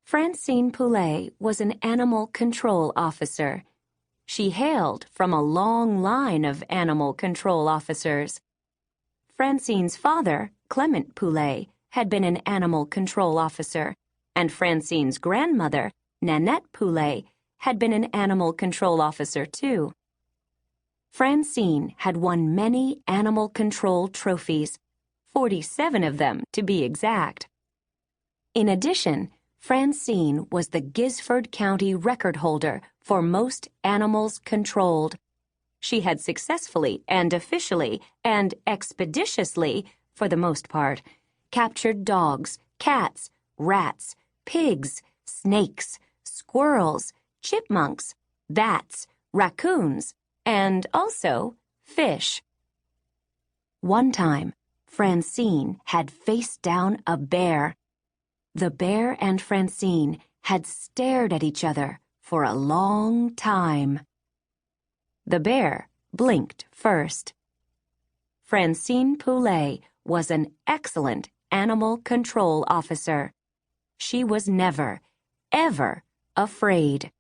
Francine Poulet was an animal control officer. She hailed from a long line of animal control officers. Francine's father, Clement Poulet, had been an animal control officer, and Francine's grandmother, Nanette Poulet, had been an animal control officer too. Francine had won many animal control trophies, 47 of them to be exact. In addition, Francine was the Gizzford County record holder for most animals controlled. She had successfully and officially and expeditiously, for the most part, captured dogs, cats, rats, pigs, snakes, squirrels, chipmunks, bats, raccoons, and also fish. One time, Francine had faced down a bear. The bear and Francine had stared at each other for a long time. The bear blinked first. Francine Poulet was an excellent animal control officer. She was never, ever afraid.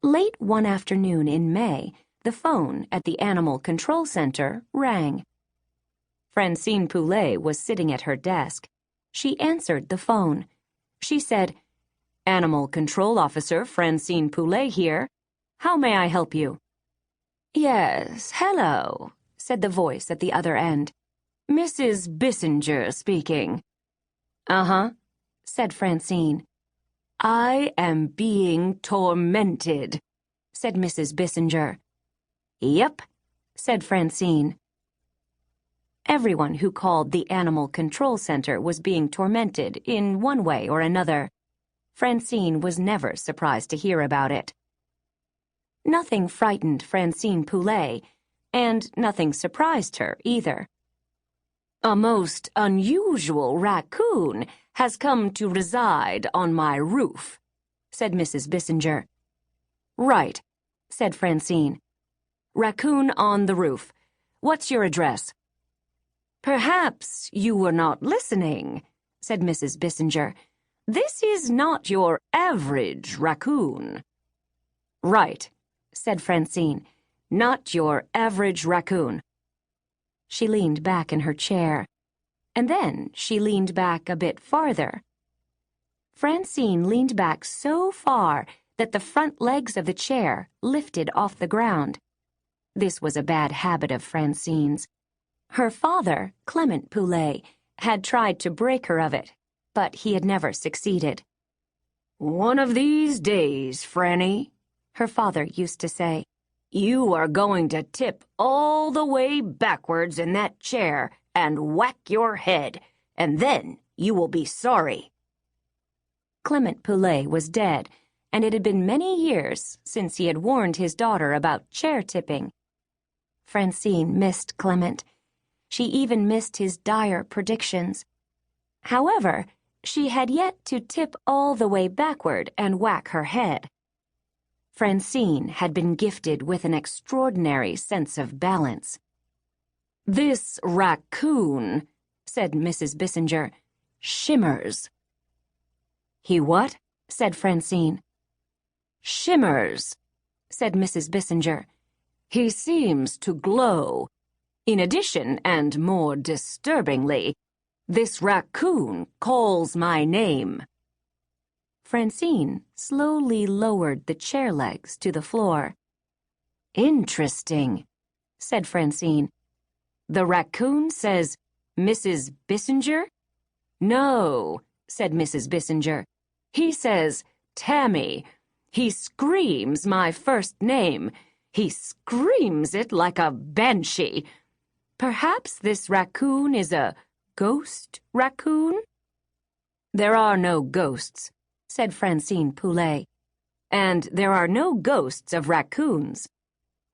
Late one afternoon in May, the phone at the Animal Control Center rang. Francine Poulet was sitting at her desk. She answered the phone. She said, "Animal Control Officer Francine Poulet here. How may I help you?" "Yes, hello," said the voice at the other end. "Mrs. Bissinger speaking." "Uh-huh," said Francine. "I am being tormented," said Mrs. Bissinger. "Yep," said Francine. Everyone who called the Animal Control Center was being tormented in one way or another. Francine was never surprised to hear about it. Nothing frightened Francine Poulet, and nothing surprised her either. "A most unusual raccoon has come to reside on my roof," said Mrs. Bissinger. "Right," said Francine. "Raccoon on the roof. What's your address?" "Perhaps you were not listening," said Mrs. Bissinger. "This is not your average raccoon." "Right," said Francine. "Not your average raccoon." She leaned back in her chair, and then she leaned back a bit farther. Francine leaned back so far that the front legs of the chair lifted off the ground. This was a bad habit of Francine's. Her father, Clement Poulet, had tried to break her of it, but he had never succeeded. "One of these days, Franny," her father used to say, "you are going to tip all the way backwards in that chair and whack your head, and then you will be sorry." Clement Poulet was dead, and it had been many years since he had warned his daughter about chair tipping. Francine missed Clement. She even missed his dire predictions. However, she had yet to tip all the way backward and whack her head. Francine had been gifted with an extraordinary sense of balance. "This raccoon," said Mrs. Bissinger, "shimmers." "He what?" said Francine. "Shimmers," said Mrs. Bissinger. "He seems to glow. In addition, and more disturbingly, this raccoon calls my name." Francine slowly lowered the chair legs to the floor. "Interesting," said Francine. "The raccoon says, 'Mrs. Bissinger?'" "No," said Mrs. Bissinger. "He says, 'Tammy.' He screams my first name. He screams it like a banshee. Perhaps this raccoon is a ghost raccoon?" "There are no ghosts," said Francine Poulet. "And there are no ghosts of raccoons,"